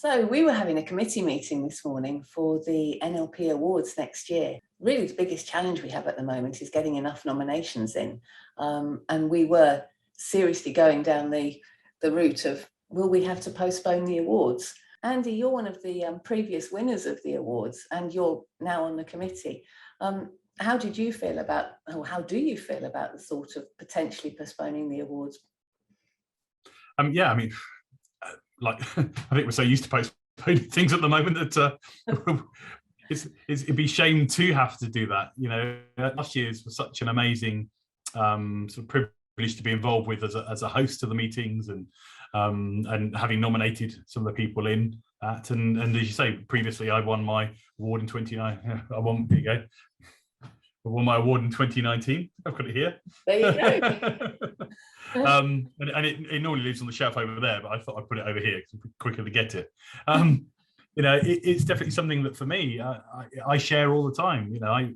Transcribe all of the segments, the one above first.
So we were having a committee meeting this morning for the NLP Awards next year. Really the biggest challenge we have at the moment is getting enough nominations in. And we were seriously going down the route of, will we have to postpone the awards? Andy, you're one of the previous winners of the awards and you're now on the committee. How did you feel about, or how do you feel about the thought of potentially postponing the awards? Yeah, I mean, like I think we're so used to postponing things at the moment that it'd be a shame to have to do that. You know, last year's was such an amazing sort of privilege to be involved with as a host of the meetings, and having nominated some of the people in that. And as you say, previously I won my award in 2019. There you go. I won my award in 2019. I've got it here. There you go. And it normally lives on the shelf over there, but I thought I'd put it over here because it's quicker to get it. You know, it's definitely something that for me, I share all the time. You know,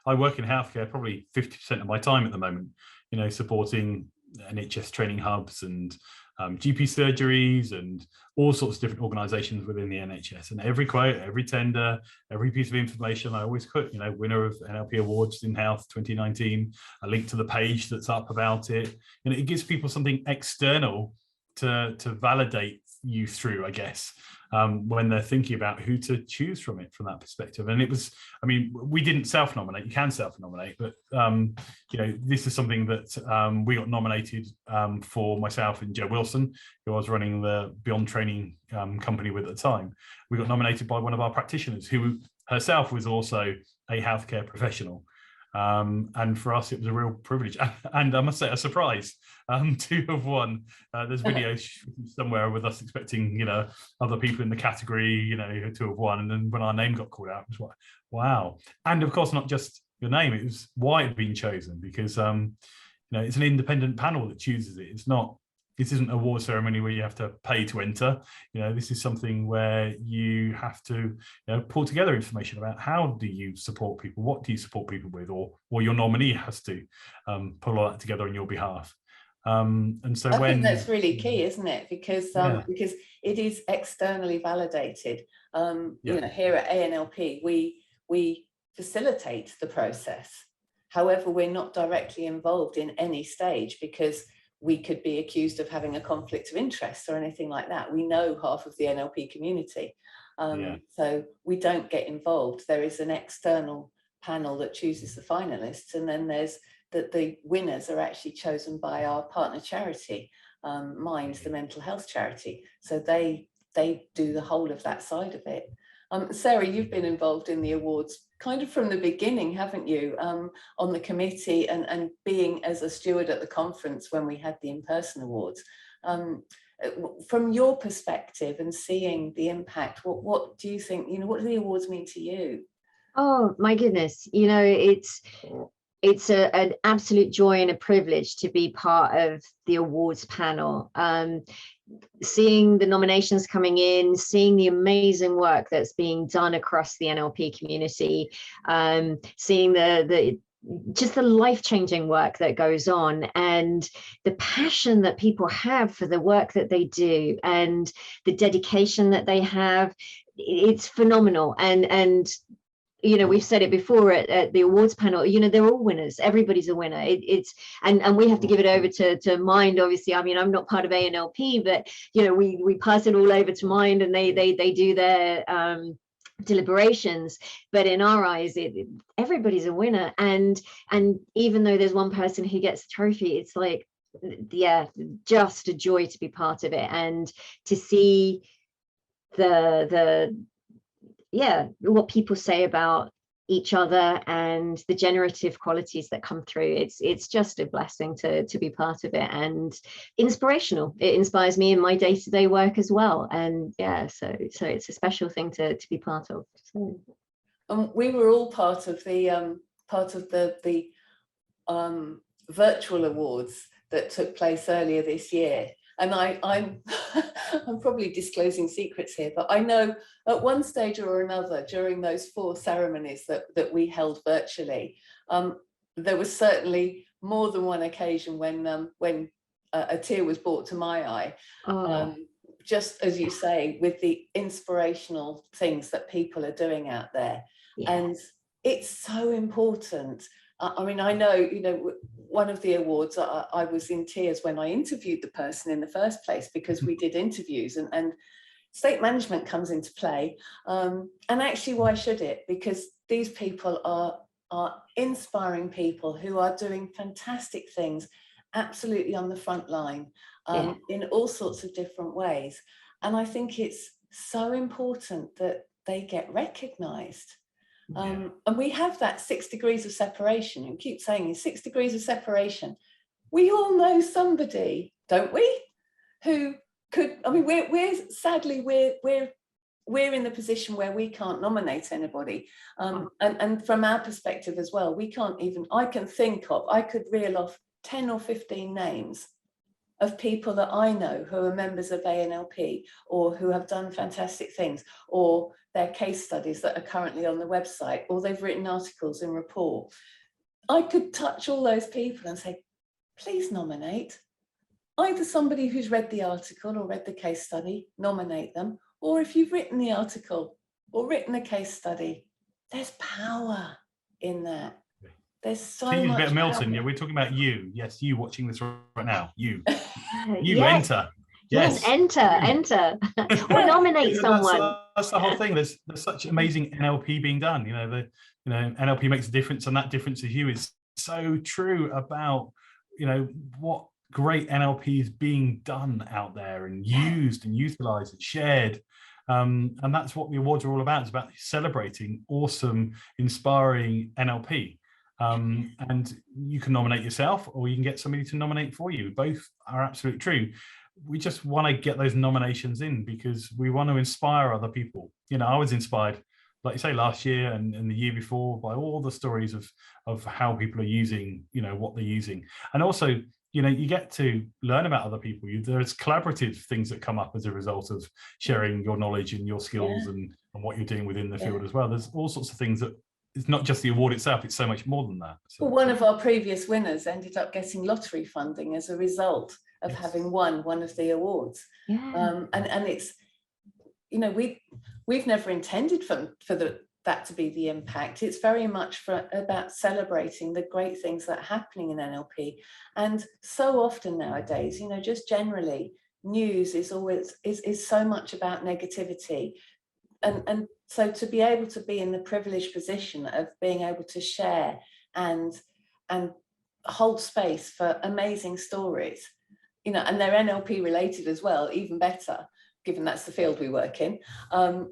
I work in healthcare probably 50% of my time at the moment, you know, supporting NHS training hubs and GP surgeries and all sorts of different organisations within the NHS. And every quote, every tender, every piece of information, I always put, you know, winner of NLP Awards in Health 2019, a link to the page that's up about it. And it gives people something external to validate you through, I guess, when they're thinking about who to choose from that perspective. And it was, I mean, we didn't self-nominate. You can self-nominate, but you know, this is something that we got nominated for, myself and Jo Wilson, who I was running the Beyond Training company with at the time. We got nominated by one of our practitioners who herself was also a healthcare professional. And for us, it was a real privilege and I must say a surprise to have won. There's videos somewhere with us expecting, you know, other people in the category, you know, to have won. And then when our name got called out, it was like, wow. And of course, not just your name, it was why it had been chosen, because, you know, it's an independent panel that chooses it. This isn't a award ceremony where you have to pay to enter. You know, this is something where you have to, you know, pull together information about how do you support people, what do you support people with, or your nominee has to pull all that together on your behalf. And so I think that's really key, isn't it? Because because it is externally validated. You know, here at ANLP, we facilitate the process. However, we're not directly involved in any stage because we could be accused of having a conflict of interest or anything like that. We know half of the NLP community. So we don't get involved. There is an external panel that chooses the finalists, and then there's that the winners are actually chosen by our partner charity, Mind, the mental health charity. So they do the whole of that side of it. Sarah, you've been involved in the awards kind of from the beginning, haven't you, on the committee and being as a steward at the conference when we had the in-person awards. From your perspective and seeing the impact, what do you think, you know, what do the awards mean to you? Oh, my goodness. You know, it's an absolute joy and a privilege to be part of the awards panel. Seeing the nominations coming in, seeing the amazing work that's being done across the NLP community, seeing just the life-changing work that goes on and the passion that people have for the work that they do and the dedication that they have, it's phenomenal. And you know, we've said it before at the awards panel, you know, they're all winners. Everybody's a winner. And we have to give it over to Mind, obviously. I mean, I'm not part of ANLP, but, you know, we pass it all over to Mind and they do their deliberations. But in our eyes, everybody's a winner. And even though there's one person who gets the trophy, it's like, yeah, just a joy to be part of it and to see what people say about each other and the generative qualities that come through. It's just a blessing to be part of it and inspirational. It inspires me in my day-to-day work as well. And yeah, so it's a special thing to be part of. So. We were all part of the virtual awards that took place earlier this year. And I'm probably disclosing secrets here, but I know at one stage or another during those 4 ceremonies that we held virtually, there was certainly more than one occasion when a tear was brought to my eye, just as you say, with the inspirational things that people are doing out there. Yeah. And it's so important. I mean, I know, you know, one of the awards, I was in tears when I interviewed the person in the first place, because we did interviews, and state management comes into play. And actually, why should it? Because these people are inspiring people who are doing fantastic things, absolutely on the front line, in all sorts of different ways. And I think it's so important that they get recognised. And we have that 6 degrees of separation, and keep saying 6 degrees of separation. We all know somebody, don't we, who could, I mean, we're sadly, we're in the position where we can't nominate anybody. And from our perspective as well, we can't even, I could reel off 10 or 15 names of people that I know who are members of ANLP, or who have done fantastic things, or their case studies that are currently on the website, or they've written articles in Report. I could touch all those people and say, please nominate. Either somebody who's read the article or read the case study, nominate them. Or if you've written the article or written a case study, there's power in that. There's so much. A bit of Milton. Yeah, we're talking about you. Yes, you watching this right now. You enter. Yes, enter. Or nominate someone. That's the whole thing. There's such amazing NLP being done. You know, NLP makes a difference, and that difference is you is so true about, you know, what great NLP is being done out there and used and utilized and shared. And that's what the awards are all about. It's about celebrating awesome, inspiring NLP. And you can nominate yourself, or you can get somebody to nominate for you. Both are absolutely true. We just want to get those nominations in because we want to inspire other people. You know, I was inspired, like you say, last year and the year before, by all the stories of how people are using, you know, what they're using. And also, you know, you get to learn about other people. There's collaborative things that come up as a result of sharing your knowledge and your skills and what you're doing within the field as well. There's all sorts of things that, it's not just the award itself, it's so much more than that. So. Well, one of our previous winners ended up getting lottery funding as a result of having won one of the awards. And it's, you know, we've never intended for that to be the impact. It's very much about celebrating the great things that are happening in NLP. And so often nowadays, you know, just generally, news is always is so much about negativity. And so to be able to be in the privileged position of being able to share and hold space for amazing stories, you know, and they're NLP related as well, even better, given that's the field we work in.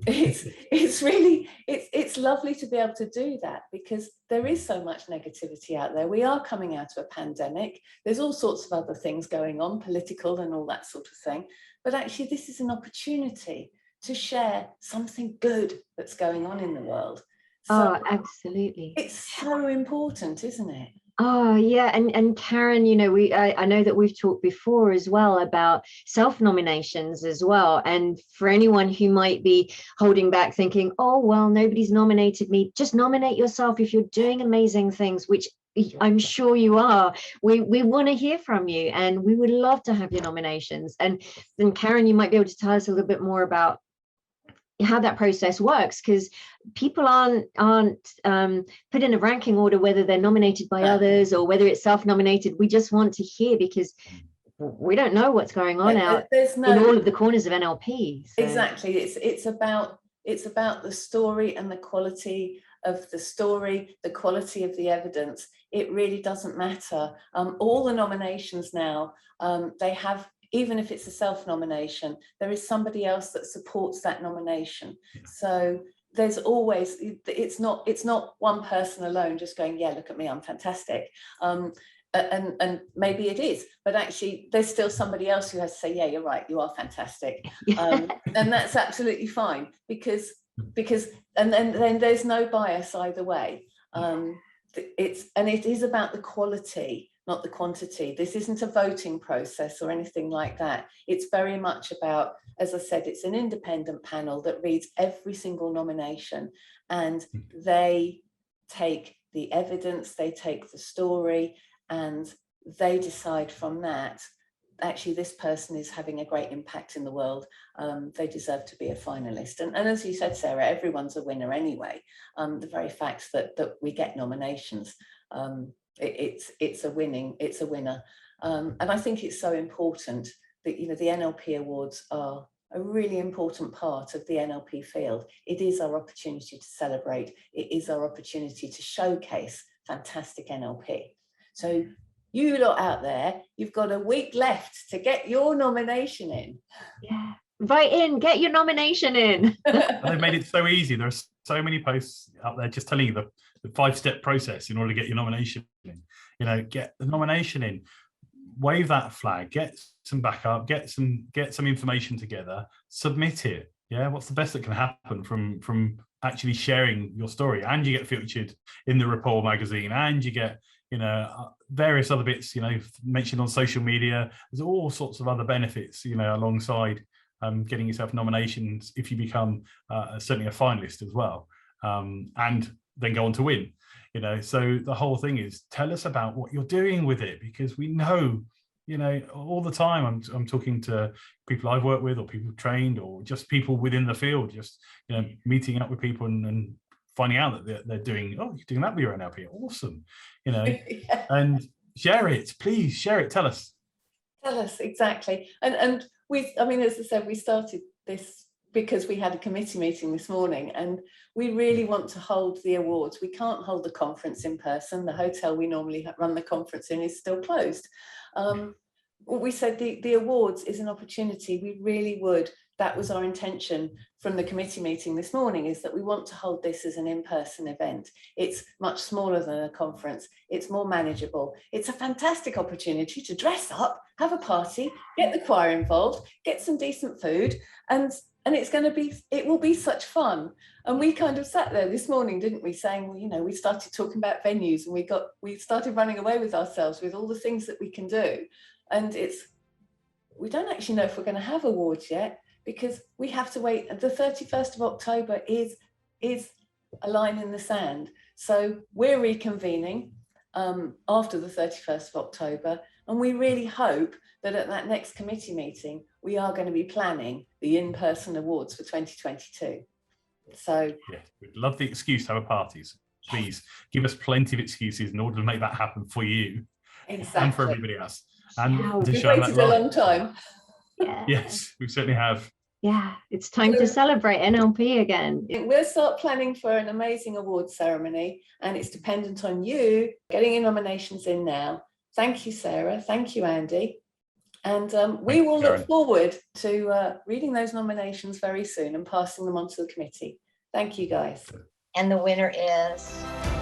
It's really, it's lovely to be able to do that, because there is so much negativity out there. We are coming out of a pandemic. There's all sorts of other things going on, political and all that sort of thing. But actually, this is an opportunity to share something good that's going on in the world. So absolutely. It's so important, isn't it? Oh yeah, and Karen, you know, I know that we've talked before as well about self-nominations as well. And for anyone who might be holding back thinking, oh well, nobody's nominated me, just nominate yourself if you're doing amazing things, which I'm sure you are. We want to hear from you, and we would love to have your nominations. And then Karen, you might be able to tell us a little bit more about how that process works, because people aren't put in a ranking order whether they're nominated by others or whether it's self-nominated. We just want to hear, because we don't know what's going on out in all of the corners of NLP. So. Exactly, it's about the story and the quality of the story, the quality of the evidence. It really doesn't matter. All the nominations now, they have, even if it's a self-nomination, there is somebody else that supports that nomination. So there's always, it's not one person alone just going, yeah, look at me, I'm fantastic. And maybe it is, but actually there's still somebody else who has to say, yeah, you're right, you are fantastic. And that's absolutely fine, because and then there's no bias either way. It is about the quality, not the quantity. This isn't a voting process or anything like that. It's very much about, as I said, it's an independent panel that reads every single nomination, and they take the evidence, they take the story, and they decide from that actually this person is having a great impact in the world, they deserve to be a finalist. And as you said, Sarah, everyone's a winner anyway. The very fact that we get nominations, it's a winner. And I think it's so important that, you know, the NLP Awards are a really important part of the NLP field. It is our opportunity to celebrate. It is our opportunity to showcase fantastic NLP. So you lot out there, you've got a week left to get your nomination in. Yeah, write in, get your nomination in. They've made it so easy. There are so many posts out there just telling you the 5-step process in order to get your nomination in. You know, get the nomination in, wave that flag, get some backup, get some information together, submit it. Yeah, what's the best that can happen from actually sharing your story? And you get featured in the Rapport magazine, and you get, you know, various other bits, you know, mentioned on social media. There's all sorts of other benefits, you know, alongside getting yourself nominations if you become certainly a finalist as well, and then go on to win. You know, so the whole thing is, tell us about what you're doing with it, because we know, you know, all the time I'm talking to people I've worked with, or people trained, or just people within the field, just, you know, meeting up with people and finding out that they're doing, oh, you're doing that with your NLP, awesome, you know. Yeah. And share it, please share it. Tell us exactly. And I mean, as I said, we started this because we had a committee meeting this morning, and we really want to hold the awards. We can't hold the conference in person. The hotel we normally run the conference in is still closed. We said the awards is an opportunity. We really would. That was our intention from the committee meeting this morning, is that we want to hold this as an in-person event. It's much smaller than a conference. It's more manageable. It's a fantastic opportunity to dress up, have a party, get the choir involved, get some decent food, and it will be such fun. And we kind of sat there this morning, didn't we, saying, well, you know, we started talking about venues, and we started running away with ourselves with all the things that we can do. And we don't actually know if we're going to have awards yet, because we have to wait. The 31st of October is a line in the sand. So we're reconvening after the 31st of October. And we really hope that at that next committee meeting, we are going to be planning the in-person awards for 2022. So yeah, we'd love the excuse to have a parties. Please give us plenty of excuses in order to make that happen for you. Exactly. And for everybody else. And we've waited a long time. Yeah. Yes, we certainly have. Yeah, it's time to celebrate NLP again. We'll start planning for an amazing awards ceremony, and it's dependent on you getting your nominations in now. Thank you, Sarah. Thank you, Andy. And we will look forward to reading those nominations very soon and passing them on to the committee. Thank you, guys. And the winner is...